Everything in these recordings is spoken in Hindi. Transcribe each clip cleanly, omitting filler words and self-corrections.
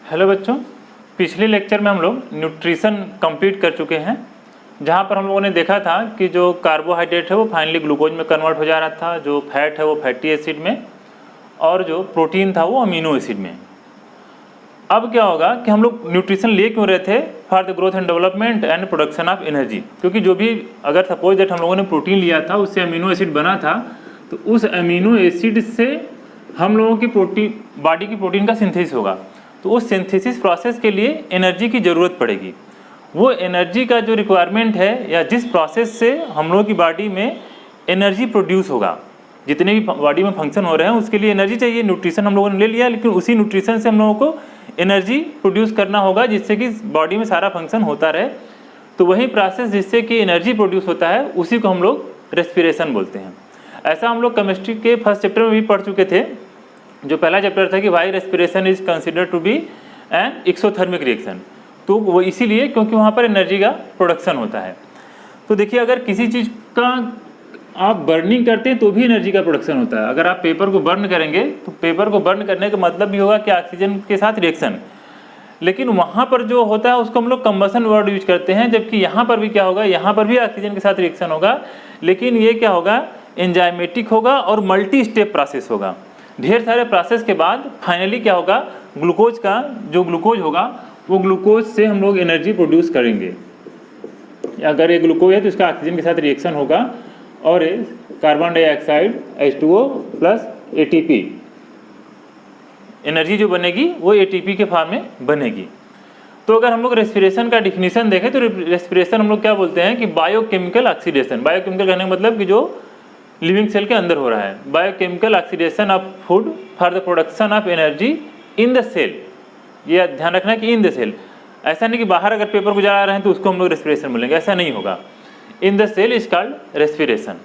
हेलो बच्चों, पिछले लेक्चर में हम लोग न्यूट्रिशन कंप्लीट कर चुके हैं, जहाँ पर हम लोगों ने देखा था कि जो कार्बोहाइड्रेट है वो फाइनली ग्लूकोज में कन्वर्ट हो जा रहा था, जो फैट है वो फैटी एसिड में, और जो प्रोटीन था वो अमीनो एसिड में। अब क्या होगा कि हम लोग न्यूट्रिशन ले क्यों रहे थे? For the growth and development and production of energy. क्योंकि जो भी अगर सपोज दैट हम लोगों ने प्रोटीन लिया था उससे अमीनो एसिड बना था, तो उस अमीनो एसिड से हम लोगों की बॉडी की प्रोटीन का सिंथेसिस होगा। तो उस सिंथेसिस प्रोसेस के लिए एनर्जी की ज़रूरत पड़ेगी। वो एनर्जी का जो रिक्वायरमेंट है या जिस प्रोसेस से हम लोगों की बॉडी में एनर्जी प्रोड्यूस होगा, जितने भी बॉडी में फंक्शन हो रहे हैं उसके लिए एनर्जी चाहिए। न्यूट्रिशन हम लोगों ने ले लिया, लेकिन उसी न्यूट्रिशन से हम लोगों को एनर्जी प्रोड्यूस करना होगा जिससे कि बॉडी में सारा फंक्शन होता रहे। तो वही प्रोसेस जिससे कि एनर्जी प्रोड्यूस होता है उसी को हम लोग रेस्पिरेशन बोलते हैं। ऐसा हम लोग केमिस्ट्री के फर्स्ट चैप्टर में भी पढ़ चुके थे। जो पहला चैप्टर था कि why respiration is considered to be an exothermic reaction, तो वो इसीलिए क्योंकि वहाँ पर एनर्जी का प्रोडक्शन होता है। तो देखिए, अगर किसी चीज़ का आप बर्निंग करते हैं तो भी एनर्जी का प्रोडक्शन होता है। अगर आप पेपर को बर्न करेंगे तो पेपर को बर्न करने का मतलब भी होगा कि ऑक्सीजन के साथ रिएक्शन, लेकिन वहाँ पर जो होता है उसको हम लोग कंबसन वर्ड यूज करते हैं। जबकि यहाँ पर भी क्या होगा, यहाँ पर भी ऑक्सीजन के साथ रिएक्शन होगा, लेकिन ये क्या होगा, एंजाइमेटिक होगा और मल्टी स्टेप प्रोसेस होगा। ढेर सारे प्रोसेस के बाद फाइनली क्या होगा, ग्लूकोज का जो ग्लूकोज होगा वो ग्लूकोज से हम लोग एनर्जी प्रोड्यूस करेंगे। अगर ये ग्लूकोज है तो इसका ऑक्सीजन के साथ रिएक्शन होगा और ये carbon dioxide H2O plus ATP, energy जो बनेगी वो ATP के फॉर्म में बनेगी। तो अगर हम लोग रेस्पिरेशन का डिफिनीशन देखें तो रेस्पिरेशन हम लोग क्या बोलते हैं कि बायोकेमिकल ऑक्सीडेशन। बायोकेमिकल कहने का मतलब कि जो लिविंग सेल के अंदर हो रहा है, biochemical oxidation of food for the production of energy in the cell. ये ध्यान रखना कि इन द सेल, ऐसा नहीं कि बाहर अगर पेपर को जा रहे हैं तो उसको हम लोग रेस्पिरेशन बोलेंगे, ऐसा नहीं होगा। In the cell is called respiration.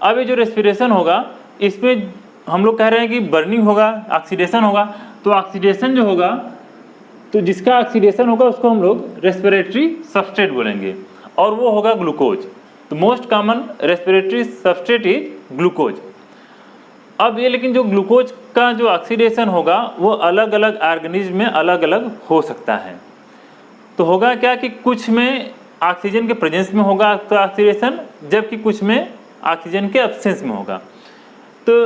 अब ये जो रेस्पिरेशन होगा इसमें हम लोग कह रहे हैं कि बर्निंग होगा, ऑक्सीडेशन होगा। तो ऑक्सीडेशन जो होगा, तो जिसका ऑक्सीडेशन होगा उसको हम लोग रेस्पिरेटरी सबस्ट्रेट बोलेंगे, और वो होगा ग्लूकोज। तो most common respiratory substrate is glucose. अब ये लेकिन जो ग्लूकोज का जो ऑक्सीडेशन होगा वो अलग अलग ऑर्गेनिज्म में अलग अलग हो सकता है। तो होगा क्या कि कुछ में ऑक्सीजन के प्रेजेंस में होगा तो ऑक्सीडेशन, जबकि कुछ में ऑक्सीजन के एब्सेंस में होगा। तो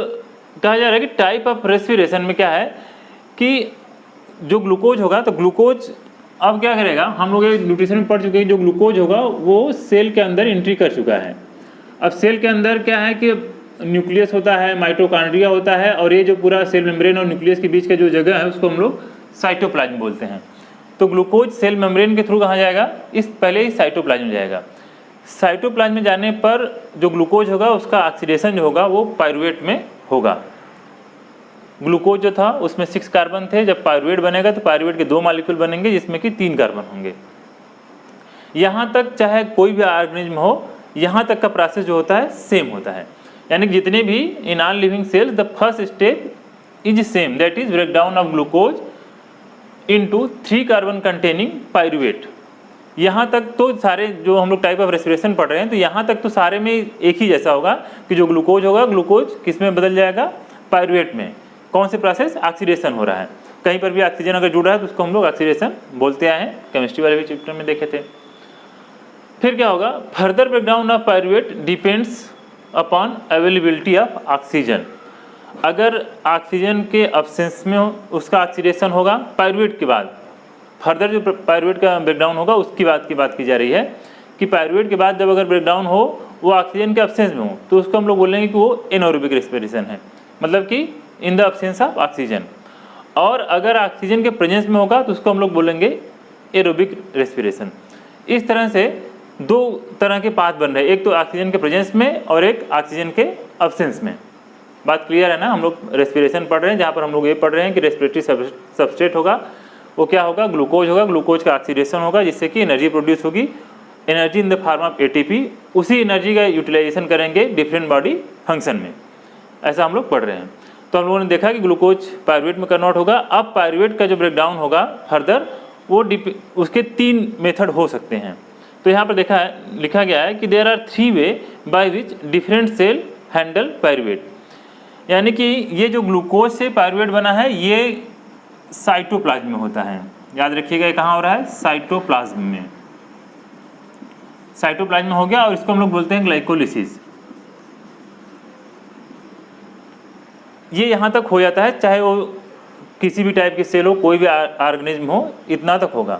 कहा जा रहा है कि टाइप ऑफ रेस्पिरेशन में क्या है कि जो ग्लूकोज होगा, तो ग्लूकोज अब क्या करेगा, हम लोग न्यूट्रिशन में पढ़ चुके हैं, जो ग्लूकोज होगा वो सेल के अंदर एंट्री कर चुका है। अब सेल के अंदर क्या है कि न्यूक्लियस होता है, माइटोकॉन्ड्रिया होता है, और ये जो पूरा सेल मेम्ब्रेन और न्यूक्लियस के बीच का जो जगह है उसको हम लोग साइटोप्लाज्म बोलते हैं। तो ग्लूकोज सेल मेम्ब्रेन के थ्रू कहाँ जाएगा, इस पहले ही साइटोप्लाज्म में जाएगा। साइटोप्लाज्म में जाने पर जो ग्लूकोज होगा उसका ऑक्सीडेशन जो होगा वो पाइरूवेट में होगा। ग्लूकोज जो था उसमें 6 कार्बन थे, जब पाइरूवेट बनेगा तो पाइरूवेट के 2 मॉलिक्यूल बनेंगे जिसमें कि 3 कार्बन होंगे। यहाँ तक चाहे कोई भी ऑर्गेनिज्म हो, यहाँ तक का प्रोसेस जो होता है सेम होता है। यानी कि जितने भी in all living cells the first step is same, that is break down of glucose into 3 carbon containing pyruvate. यहाँ तक तो सारे जो हम लोग टाइप ऑफ रेस्पिरेशन पढ़ रहे हैं, तो यहाँ तक तो सारे में एक ही जैसा होगा कि जो ग्लूकोज होगा, ग्लूकोज किस में बदल जाएगा, पाइरूवेट में। कौन से प्रोसेस, ऑक्सीडेशन हो रहा है। कहीं पर भी ऑक्सीजन अगर जुड़ रहा है तो उसको हम लोग ऑक्सीडेशन बोलते आए हैं, केमिस्ट्री वाले भी चैप्टर में देखे थे। फिर क्या होगा, further breakdown of pyruvate depends upon availability of oxygen. अगर ऑक्सीजन के अब्सेंस में उसका ऑक्सीडेशन होगा पाइरूवेट के बाद, फर्दर जो पाइरूवेट का ब्रेकडाउन होगा उसकी बात की जा रही है कि पाइरूवेट के बाद जब अगर ब्रेकडाउन हो वो ऑक्सीजन के अब्सेंस में हो तो उसको हम लोग बोलेंगे कि वो एनारोबिक रेस्पिरेशन है, मतलब कि in the absence of oxygen. और अगर ऑक्सीजन के प्रेजेंस में होगा तो उसको हम लोग बोलेंगे एरोबिक रेस्पिरेशन। इस तरह से 2 तरह के पाथ बन रहे हैं, एक तो ऑक्सीजन के प्रेजेंस में और एक ऑक्सीजन के अब्सेंस में। बात क्लियर है ना? हम लोग रेस्पिरेशन पढ़ रहे हैं जहाँ पर हम लोग ये पढ़ रहे हैं कि रेस्पिरेटरी सबस्ट्रेट होगा, वो क्या होगा, ग्लूकोज होगा, ग्लूकोज का ऑक्सीडेशन होगा जिससे कि एनर्जी प्रोड्यूस होगी, energy in the form of ATP। उसी एनर्जी का यूटिलाइजेशन करेंगे डिफरेंट बॉडी फंक्शन में, ऐसा हम लोग पढ़ रहे हैं। तो हम लोगों ने देखा कि ग्लूकोज पाइरूवेट में कन्वर्ट होगा। अब पाइरूवेट का जो ब्रेकडाउन होगा फर्दर वो उसके 3 मेथड हो सकते हैं। तो यहाँ पर लिखा गया है कि there are 3 way by which different cell handle pyruvate. यानी कि ये जो ग्लूकोज से पाइरूवेट बना है ये साइटोप्लाज्म में होता है। याद रखिएगा ये कहाँ हो रहा है, साइटोप्लाज्म में। साइटोप्लाज्म में हो गया और इसको हम लोग बोलते हैं ग्लाइकोलिसिस। ये यहाँ तक हो जाता है, चाहे वो किसी भी टाइप के सेल हो, कोई भी ऑर्गेनिज्म हो, इतना तक होगा।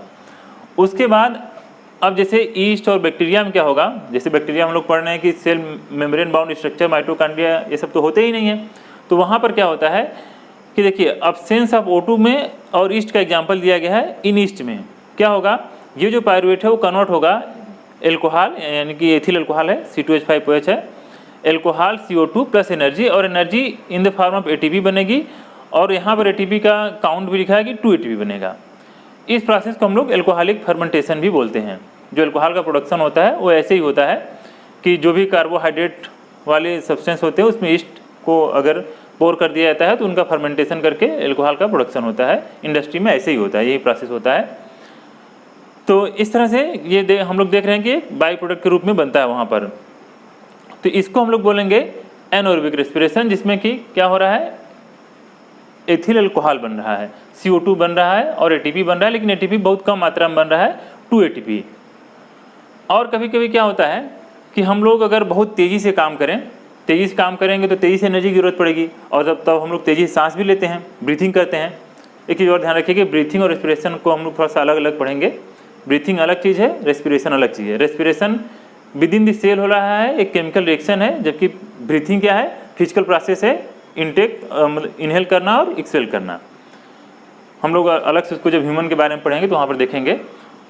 उसके बाद अब जैसे ईस्ट और बैक्टीरिया में क्या होगा, जैसे बैक्टीरिया हम लोग पढ़ रहे हैं कि cell membrane bound structure, mitochondria, ये सब तो होते ही नहीं है। तो वहाँ पर क्या होता है कि देखिए अब्सेंस ऑफ O2 में, और ईस्ट का एग्जांपल दिया गया है, इन ईस्ट में क्या होगा, ये जो पायरुवेट है वो कन्वर्ट होगा एल्कोहल, यानी कि एथिल एल्कोहल है, C2H5OH है, एल्कोहल CO2 प्लस एनर्जी, और energy in the form of ATP बनेगी, और यहाँ पर ATP का काउंट भी लिखा है कि 2 ATP बनेगा। इस प्रोसेस को हम लोग एल्कोहलिक फर्मेंटेशन भी बोलते हैं। जो एल्कोहल का प्रोडक्शन होता है वो ऐसे ही होता है कि जो भी कार्बोहाइड्रेट वाले सब्सटेंस होते हैं उसमें ईस्ट को अगर पोर कर दिया जाता है तो उनका फर्मेंटेशन करके एल्कोहल का प्रोडक्शन होता है। इंडस्ट्री में ऐसे ही होता है, यही प्रोसेस होता है। तो इस तरह से ये हम लोग देख रहे हैं कि बाई प्रोडक्ट के रूप में बनता है वहाँ पर। तो इसको हम लोग बोलेंगे एनएरोबिक रेस्पिरेशन, जिसमें कि क्या हो रहा है, एथिल अल्कोहल बन रहा है, CO2 बन रहा है और ATP बन रहा है, लेकिन ATP बहुत कम मात्रा में बन रहा है, 2 ATP। और कभी कभी क्या होता है कि हम लोग अगर बहुत तेज़ी से काम करें, तेज़ी से काम करेंगे तो तेज़ी से एनर्जी की जरूरत पड़ेगी, और तब हम लोग तेज़ी से सांस भी लेते हैं, ब्रीथिंग करते हैं। एक चीज़ और ध्यान रखिए कि ब्रीथिंग और रेस्पिरेशन को हम लोग थोड़ा सा अलग अलग पढ़ेंगे। ब्रीथिंग अलग चीज़ है, रेस्पिरेशन अलग चीज़ है। Respiration within the cell हो रहा है, एक केमिकल रिएक्शन है, जबकि ब्रीथिंग क्या है, फिजिकल प्रोसेस है, इनटेक मतलब इनहेल करना और एक्सहेल करना। हम लोग अलग से उसको जब ह्यूमन के बारे में पढ़ेंगे तो वहाँ पर देखेंगे।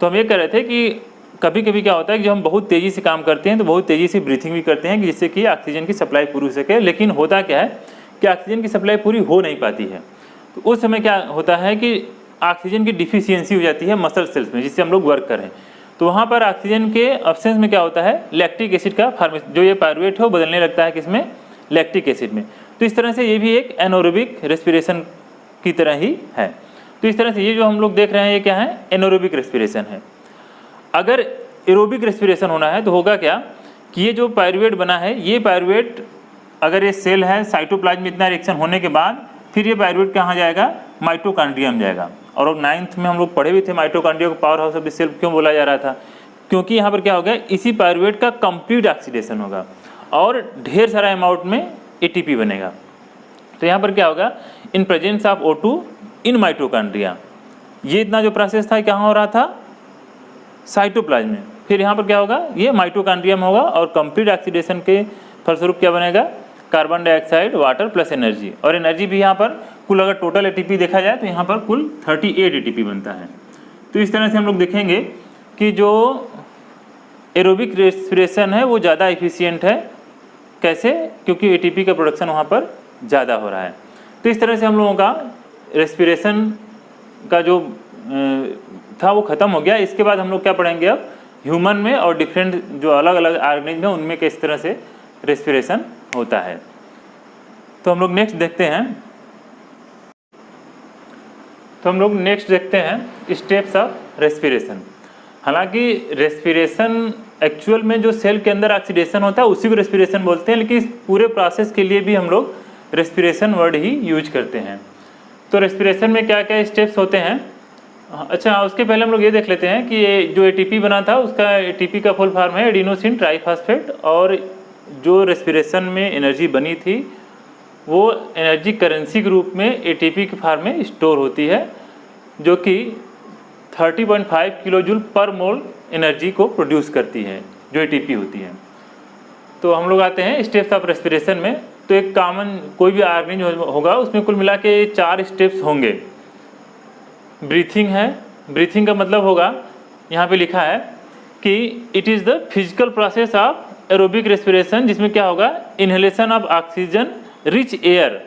तो हम ये कह रहे थे कि कभी कभी क्या होता है कि जब हम बहुत तेज़ी से काम करते हैं तो बहुत तेज़ी से ब्रीथिंग भी करते हैं कि जिससे कि ऑक्सीजन की सप्लाई पूरी हो सके, लेकिन होता क्या है कि ऑक्सीजन की सप्लाई पूरी हो नहीं पाती है। तो उस समय क्या होता है कि ऑक्सीजन की डिफिशियंसी हो जाती है मसल सेल्स में, जिससे हम लोग वर्क करें। तो वहाँ पर ऑक्सीजन के अब्सेंस में क्या होता है, लैक्टिक एसिड का फॉर्मेशन, जो ये पायरुवेट है वो बदलने लगता है किसमें, लैक्टिक एसिड में। तो इस तरह से ये भी एक एनएरोबिक रेस्पिरेशन की तरह ही है। तो इस तरह से ये जो हम लोग देख रहे हैं ये क्या है, एनएरोबिक रेस्पिरेशन है। अगर एरोबिक रेस्पिरेशन होना है तो होगा क्या कि ये जो पायरुवेट बना है, ये पायरुवेट अगर ये सेल है, साइटोप्लाज्म में इतना रिएक्शन होने के बाद फिर ये पायरुवेट कहाँ जाएगा, माइटोकॉन्ड्रिया में जाएगा। और 9th में हम लोग पढ़े भी थे माइटोकॉन्ड्रिया को power house of the cell क्यों बोला जा रहा था, क्योंकि यहाँ पर क्या हो गया, इसी पायरुवेट का कंप्लीट ऑक्सीडेशन होगा और ढेर सारा अमाउंट में ATP बनेगा। तो यहाँ पर क्या होगा, in presence of O2 in mitochondria, ये इतना जो प्रोसेस था कहाँ हो रहा था, साइटोप्लाज्म में। फिर यहाँ पर क्या होगा, ये माइटोकॉन्ड्रिया में होगा और कंप्लीट ऑक्सीडेशन के फलस्वरूप क्या बनेगा, carbon dioxide, water plus energy. और एनर्जी भी यहाँ पर कुल अगर टोटल ATP देखा जाए तो यहाँ पर कुल 38 ATP बनता है। तो इस तरह से हम लोग देखेंगे कि जो एरोबिक रेस्पिरेशन है वो ज़्यादा एफिशिएंट है। कैसे, क्योंकि ATP का प्रोडक्शन वहाँ पर ज़्यादा हो रहा है। तो इस तरह से हम लोगों का रेस्पिरेशन का जो था वो ख़त्म हो गया। इसके बाद हम लोग क्या पढ़ेंगे अब, ह्यूमन में और डिफरेंट जो अलग अलग ऑर्गेनिज्म है उनमें किस तरह से रेस्पिरेशन होता है। तो हम लोग नेक्स्ट देखते हैं स्टेप्स ऑफ रेस्पिरेशन। हालांकि रेस्पिरेशन एक्चुअल में जो सेल के अंदर ऑक्सीडेशन होता है उसी को रेस्पिरेशन बोलते हैं, लेकिन इस पूरे प्रोसेस के लिए भी हम लोग रेस्पिरेशन वर्ड ही यूज करते हैं। तो रेस्पिरेशन में क्या क्या स्टेप्स होते हैं, अच्छा उसके पहले हम लोग ये देख लेते हैं कि ये जो ATP बना था उसका ATP का फुल फॉर्म है एडिनोसिन ट्राइफॉस्फेट, और जो रेस्पिरेशन में एनर्जी बनी थी वो एनर्जी करेंसी के रूप में ATP के फॉर्म में स्टोर होती है, जो कि 30.5 किलो जूल पर मोल एनर्जी को प्रोड्यूस करती है, जो ATP होती है। तो हम लोग आते हैं स्टेप्स ऑफ रेस्पिरेशन में। तो एक कॉमन कोई भी ऑर्गेनिज्म होगा उसमें कुल मिला के 4 स्टेप्स होंगे। ब्रीथिंग है, ब्रीथिंग का मतलब होगा, यहाँ पे लिखा है कि it is the physical process of aerobic respiration, जिसमें क्या होगा, inhalation of oxygen rich air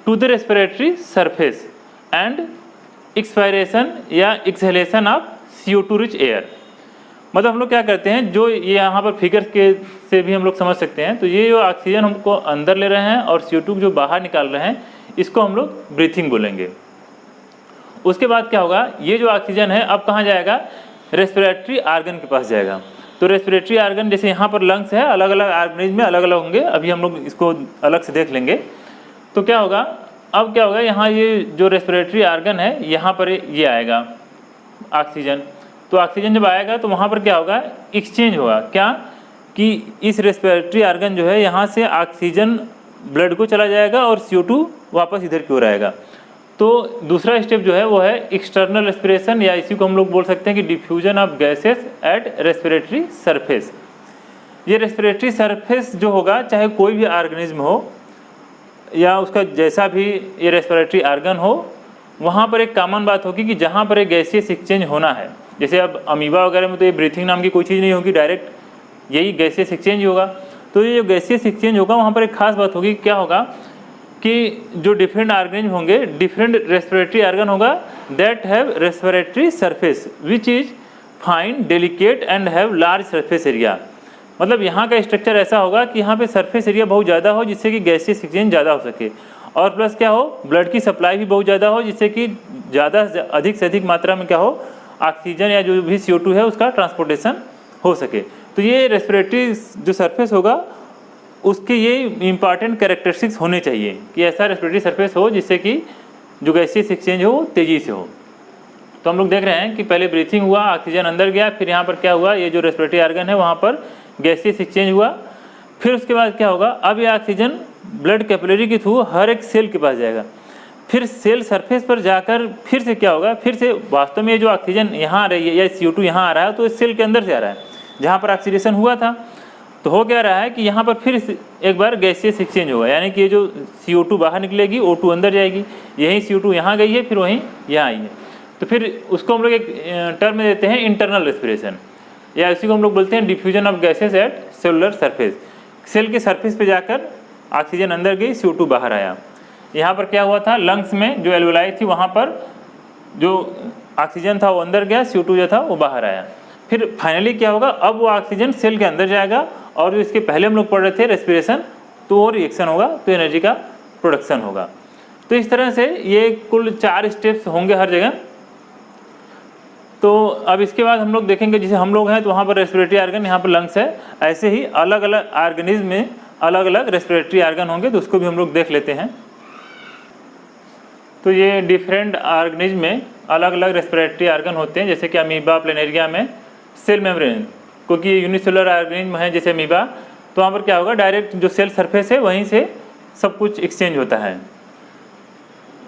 to the respiratory surface and expiration या exhalation of CO2 rich air. मतलब हम लोग क्या करते हैं, जो ये यहाँ पर फिगर्स के से भी हम लोग समझ सकते हैं। तो ये जो ऑक्सीजन हमको अंदर ले रहे हैं और CO2 जो बाहर निकाल रहे हैं, इसको हम लोग ब्रीथिंग बोलेंगे। उसके बाद क्या होगा, ये जो ऑक्सीजन है अब कहाँ जाएगा, रेस्पिरेटरी आर्गन के पास जाएगा। तो रेस्पिरेटरी आर्गन, जैसे यहाँ पर लंग्स है, अलग अलग ऑर्गेनिज्म में अलग अलग होंगे, अभी हम लोग इसको अलग से देख लेंगे। तो क्या होगा, अब क्या होगा, यहाँ ये जो रेस्पिरेटरी आर्गन है यहाँ पर ये आएगा ऑक्सीजन। तो ऑक्सीजन जब आएगा तो वहाँ पर क्या होगा, एक्सचेंज होगा। क्या कि इस रेस्पिरेटरी आर्गन जो है यहाँ से ऑक्सीजन ब्लड को चला जाएगा और CO2 वापस इधर की ओर आएगा। तो दूसरा स्टेप जो है वो है एक्सटर्नल रेस्पिरेशन, या इसी को हम लोग बोल सकते हैं कि diffusion of gases eight respiratory surface. ये रेस्पिरेटरी सरफेस जो होगा, चाहे कोई भी ऑर्गेनिज्म हो या उसका जैसा भी ये रेस्पिरेटरी आर्गन हो, वहाँ पर एक कॉमन बात होगी कि जहाँ पर एक गैसियस एक्सचेंज होना है। जैसे अब अमीबा वगैरह में तो ये ब्रीथिंग नाम की कोई चीज़ नहीं होगी, डायरेक्ट यही गैसियस एक्सचेंज होगा। तो ये जो गैसियस एक्सचेंज होगा वहाँ पर एक खास बात होगी, क्या होगा कि जो डिफरेंट ऑर्गेनिज्म होंगे, डिफरेंट रेस्पिरेटरी आर्गन होगा that have respiratory surface which is fine, delicate and have large surface area. मतलब यहाँ का स्ट्रक्चर ऐसा होगा कि यहाँ पे सरफेस एरिया बहुत ज़्यादा हो जिससे कि गैसियस एक्सचेंज ज़्यादा हो सके, और प्लस क्या हो, ब्लड की सप्लाई भी बहुत ज़्यादा हो जिससे कि अधिक से अधिक मात्रा में क्या हो, ऑक्सीजन या जो भी CO2 है उसका ट्रांसपोर्टेशन हो सके। तो ये रेस्पिरेटरी जो सरफेस होगा उसके ये इंपॉर्टेंट कैरेक्टरिस्टिक्स होने चाहिए कि ऐसा रेस्पिरेटरी सरफेस हो जिससे कि जो गैसियस एक्सचेंज हो तेज़ी से हो। तो हम लोग देख रहे हैं कि पहले ब्रीथिंग हुआ, ऑक्सीजन अंदर गया, फिर यहाँ पर क्या हुआ, ये जो रेस्पिरेटरी आर्गन है वहाँ पर गैसियस एक्सचेंज हुआ। फिर उसके बाद क्या होगा, अब ये ऑक्सीजन ब्लड कैपिलरी के थ्रू हर एक सेल के पास जाएगा। फिर सेल सरफेस पर जाकर फिर से क्या होगा, फिर से वास्तव में ये जो ऑक्सीजन यहाँ आ रही है या CO2 यहाँ आ रहा है तो इस सेल के अंदर से आ रहा है जहाँ पर ऑक्सीडेशन हुआ था। तो हो क्या रहा है कि यहाँ पर फिर एक बार गैसियस एक्सचेंज होगा, यानी कि ये जो CO2 बाहर निकलेगी, O2 अंदर जाएगी, यही CO2 यहाँ गई है, फिर वहीं यहाँ आई है। तो फिर उसको हम लोग एक टर्म में देते हैं इंटरनल रेस्पिरेशन, या इसी को हम लोग बोलते हैं diffusion of gases at cellular surface. Cell के सरफेस पे जाकर ऑक्सीजन अंदर गई, CO2 बाहर आया। यहाँ पर क्या हुआ था, लंग्स में जो एल्वेलाई थी वहाँ पर जो ऑक्सीजन था वो अंदर गया, CO2 जो था वो बाहर आया। फिर फाइनली क्या होगा, अब वो ऑक्सीजन सेल के अंदर जाएगा और जो इसके पहले हम लोग पढ़ रहे थे रेस्पिरेशन, तो वो रिएक्शन होगा, तो एनर्जी का प्रोडक्शन होगा। तो इस तरह से ये कुल 4 स्टेप्स होंगे हर जगह। तो अब इसके बाद हम लोग देखेंगे, जैसे हम लोग हैं तो वहाँ पर रेस्पिरेटरी आर्गन, यहाँ पर लंग्स है, ऐसे ही अलग अलग ऑर्गेनिज्म में अलग अलग रेस्पिरेटरी आर्गन होंगे, तो उसको भी हम लोग देख लेते हैं। तो ये डिफरेंट ऑर्गेनिज्म में अलग अलग रेस्पिरेटरी आर्गन होते हैं, जैसे कि अमीबा प्लेनेरिया में सेल मेम्ब्रेन, क्योंकि ये यूनिसेलुलर ऑर्गेनिज्म है जैसे अमीबा, तो वहाँ पर क्या होगा, डायरेक्ट जो सेल सरफेस है वहीं से सब कुछ एक्सचेंज होता है।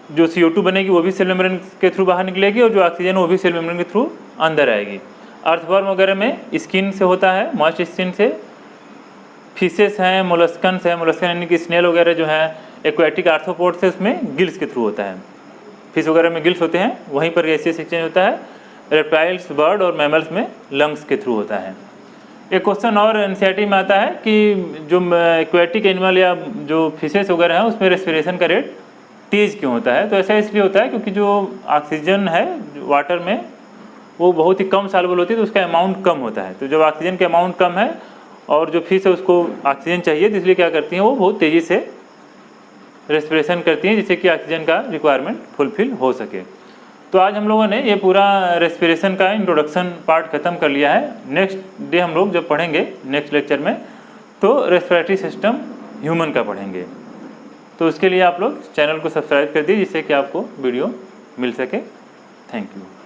जो CO2 बनेगी वो भी सेल मेम्ब्रेन के थ्रू बाहर निकलेगी और जो ऑक्सीजन वो भी सेल मेम्ब्रेन के थ्रू अंदर आएगी। अर्थवर्म वगैरह में स्किन से होता है, मॉइस्ट स्किन से। फिशेस हैं, मोलस्कन्स हैं, मोलस्कन यानी कि स्नेल वगैरह जो है, एक्वेटिक आर्थ्रोपोड्स है, उसमें गिल्स के थ्रू होता है। फिश वगैरह में गिल्स होते हैं, वहीं पर गैसियस एक्सचेंज होता है। रेप्टाइल्स, बर्ड और मैमल्स में लंग्स के थ्रू होता है। एक क्वेश्चन और एनसीईआरटी में आता है कि जो एक्वेटिक एनिमल या जो फिशेस वगैरह हैं उसमें रेस्पिरेशन का रेट तेज़ क्यों होता है। तो ऐसा इसलिए होता है क्योंकि जो ऑक्सीजन है वाटर में वो बहुत ही कम सॉल्युबल होती है, तो उसका अमाउंट कम होता है। तो जब ऑक्सीजन का अमाउंट कम है और जो फिश है उसको ऑक्सीजन चाहिए, तो इसलिए क्या करती हैं, वो बहुत तेज़ी से रेस्पिरेशन करती हैं जिससे कि ऑक्सीजन का रिक्वायरमेंट फुलफिल हो सके। तो आज हम लोगों ने ये पूरा रेस्पिरेशन का इंट्रोडक्शन पार्ट ख़त्म कर लिया है। नेक्स्ट डे हम लोग जब पढ़ेंगे नेक्स्ट लेक्चर में, तो रेस्पिरेटरी सिस्टम ह्यूमन का पढ़ेंगे। तो उसके लिए आप लोग चैनल को सब्सक्राइब कर दीजिए जिससे कि आपको वीडियो मिल सके। Thank you.